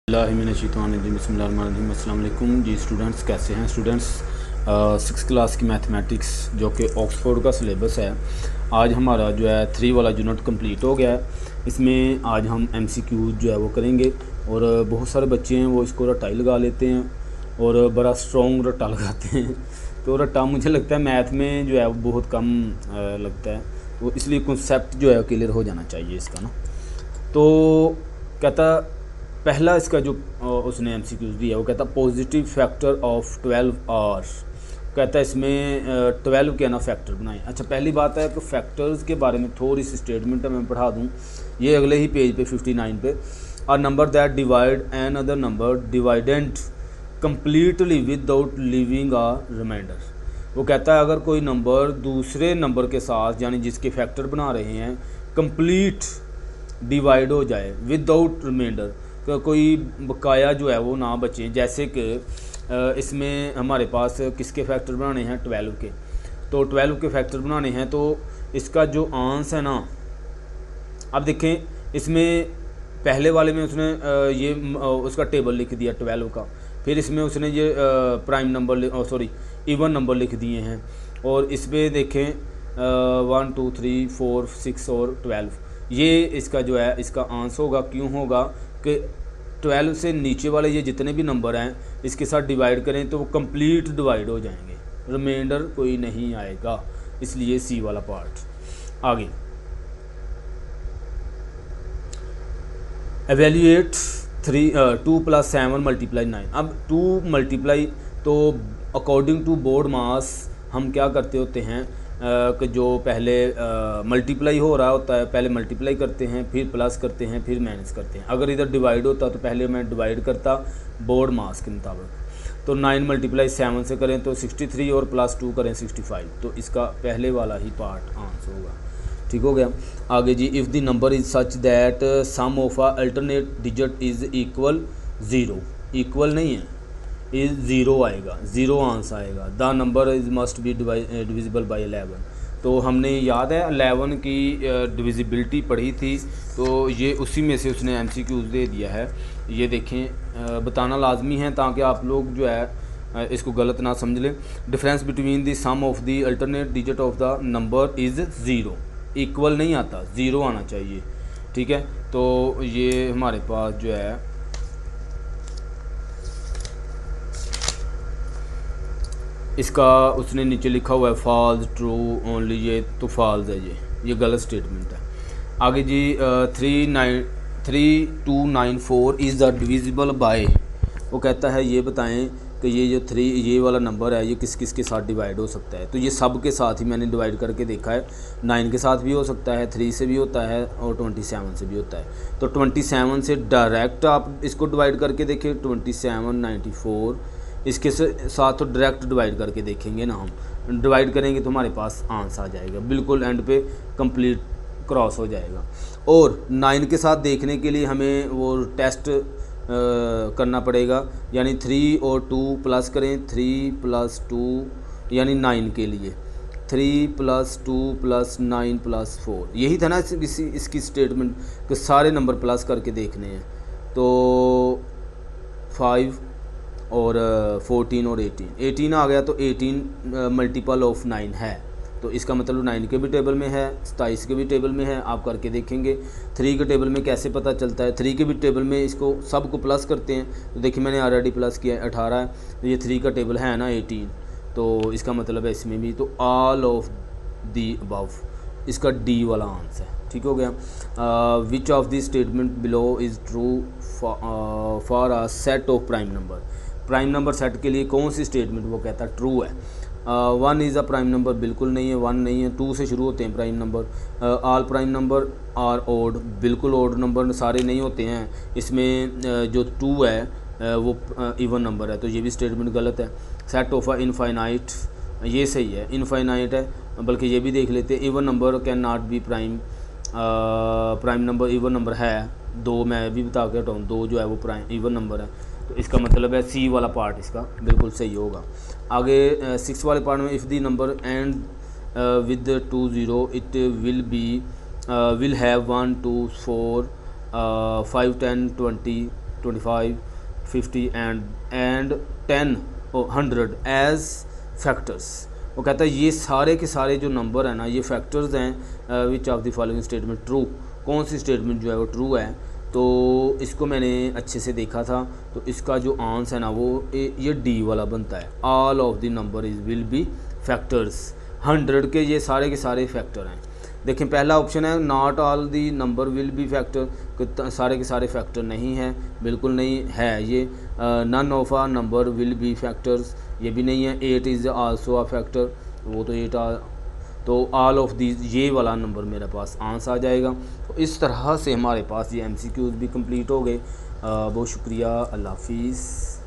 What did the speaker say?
बिस्मिल्लाहिर्रहमानिर्रहीम। अस्सलाम वालेकुम जी स्टूडेंट्स, कैसे हैं स्टूडेंट्स। 6th क्लास की मैथमेटिक्स जो कि ऑक्सफोर्ड का सिलेबस है, आज हमारा जो है 3 वाला यूनिट कंप्लीट हो गया है। इसमें आज हम MCQ जो है वो करेंगे और बहुत सारे बच्चे हैं वो इसको रट्टा ही लगा लेते हैं और बड़ा स्ट्रॉन्ग रट्टा लगाते हैं। तो रट्टा मुझे लगता है मैथ में जो है वो बहुत कम लगता है, तो इसलिए कॉन्सेप्ट जो है क्लियर हो जाना चाहिए इसका ना। तो कहता पहला इसका जो उसने MCQs दिया वो कहता पॉजिटिव फैक्टर ऑफ 12 आवर्स। कहता है इसमें 12 के ना फैक्टर बनाएं। अच्छा, पहली बात है कि फैक्टर्स के बारे में थोड़ी सी स्टेटमेंट मैं पढ़ा दूं, ये अगले ही पेज पे 59 पे। A number that divide an other number dividend completely without leaving a reminder. वो कहता है अगर कोई नंबर दूसरे नंबर के साथ यानी जिसके फैक्टर बना रहे हैं कंप्लीट डिवाइड हो जाए विदाउट रिमाइंडर, कोई बकाया जो है वो ना बचे। जैसे कि इसमें हमारे पास किसके फैक्टर बनाने हैं 12 के, तो 12 के फैक्टर बनाने हैं। तो इसका जो आंसर है ना, अब देखें इसमें पहले वाले में उसने ये उसका टेबल लिख दिया 12 का, फिर इसमें उसने ये प्राइम नंबर इवन नंबर लिख दिए हैं। और इस पर देखें 1 2 3 4 6 और 12, ये इसका जो है इसका आंसर होगा। क्यों होगा कि 12 से नीचे वाले ये जितने भी नंबर हैं इसके साथ डिवाइड करें तो वो कंप्लीट डिवाइड हो जाएंगे, रिमाइंडर कोई नहीं आएगा, इसलिए सी वाला पार्ट। आगे एवेल्यूएट 2 + 7 × 9। अब 2 मल्टीप्लाई तो अकॉर्डिंग टू बोर्ड मास हम क्या करते होते हैं कि जो पहले मल्टीप्लाई हो रहा होता है पहले मल्टीप्लाई करते हैं, फिर प्लस करते हैं, फिर माइनस करते हैं। अगर इधर डिवाइड होता तो पहले मैं डिवाइड करता बोर्ड मास के मुताबिक। तो 9 × 7 से करें तो 63 और +2 करें 65, तो इसका पहले वाला ही पार्ट आंसर होगा। ठीक हो गया। आगे जी, if the number is such that sum of a alternate digit is equal 0, equal नहीं है, इज़ 0 आएगा, 0 आंसर आएगा। The number is must be divisible by 11। तो हमने याद है 11 की डिविजिबिलिटी पढ़ी थी, तो ये उसी में से उसने MCQs दे दिया है। ये देखें, बताना लाजमी है ताकि आप लोग जो है इसको गलत ना समझ लें। Difference between the sum of the alternate digit of the number is 0, equal नहीं आता, 0 आना चाहिए। ठीक है, तो ये हमारे पास जो है इसका उसने नीचे लिखा हुआ है फॉल्स ट्रू ओनली, ये तो फॉल्स है, ये गलत स्टेटमेंट है। आगे जी 3294 इज़ द डिविजिबल बाय। वो कहता है ये बताएं कि ये जो 3 ये वाला नंबर है ये किस किस के साथ डिवाइड हो सकता है। तो ये सब के साथ ही मैंने डिवाइड करके देखा है, 9 के साथ भी हो सकता है, 3 से भी होता है और 27 से भी होता है। तो 27 से डायरेक्ट आप इसको डिवाइड करके देखें, 27 94 इसके साथ तो डायरेक्ट डिवाइड करके देखेंगे ना, हम डिवाइड करेंगे तो हमारे पास आंसर आ जाएगा, बिल्कुल एंड पे कंप्लीट क्रॉस हो जाएगा। और 9 के साथ देखने के लिए हमें वो टेस्ट करना पड़ेगा, यानी 3 और 2 प्लस करें, 3 + 2 यानी 9 के लिए 3 + 2 + 9 + 4, यही था ना इसकी स्टेटमेंट कि सारे नंबर प्लस करके देखने हैं। तो 5 और 14 और 18 आ गया, तो 18 मल्टीपल ऑफ 9 है, तो इसका मतलब 9 के भी टेबल में है, 27 के भी टेबल में है। आप करके देखेंगे 3 के टेबल में कैसे पता चलता है, 3 के भी टेबल में इसको सबको प्लस करते हैं। तो देखिए मैंने ऑलरेडी प्लस किया है, 18 है, तो ये 3 का टेबल है ना 18, तो इसका मतलब है इसमें भी। तो ऑल ऑफ दी अबव, इसका डी वाला आंसर है। ठीक हो गया। Which of the statement below is true for a set of prime number. Prime number set के लिए कौन सी स्टेटमेंट वो कहता है ट्रू है। 1 इज़ अ प्राइम नंबर, बिल्कुल नहीं है, 1 नहीं है। 2 से शुरू होते हैं prime number. All prime number are odd, बिल्कुल ओड नंबर सारे नहीं होते हैं। इसमें जो 2 है वो इवन नंबर है, तो ये भी स्टेटमेंट गलत है। सेट ऑफ अ इनफाइनाइट, ये सही है, इनफाइनाइट है, बल्कि ये भी देख लेते हैं। Even number can not be prime, prime number even number है। 2 मैं भी बता के हटाऊँ, 2 जो है वो प्राइम इवन नंबर है, तो इसका मतलब है सी वाला पार्ट इसका बिल्कुल सही होगा। आगे 6 वाले पार्ट में if the number and with 2 0 it will have 1 2 4 5 10 20 25, 50 and 10 और 100 एज फैक्टर्स। वो कहता है ये सारे के सारे जो नंबर हैं ना ये फैक्टर्स हैं which of the following statement true, कौन सी स्टेटमेंट जो है वो ट्रू है। तो इसको मैंने अच्छे से देखा था, तो इसका जो आंसर है ना वो ये डी वाला बनता है। All of the number is will be factors. 100 के ये सारे के सारे फैक्टर हैं। देखें पहला ऑप्शन है not all the number will B factor, सारे के सारे फैक्टर नहीं हैं, बिल्कुल नहीं है ये। None of a number will be factors, ये भी नहीं है। 8 इज़ आल्सो आ फैक्टर, वो तो 8 तो ऑल ऑफ दीज ये वाला नंबर मेरे पास आंसर आ जाएगा। तो इस तरह से हमारे पास ये MCQs भी कंप्लीट हो गए। बहुत शुक्रिया, अल्लाह हाफिज़।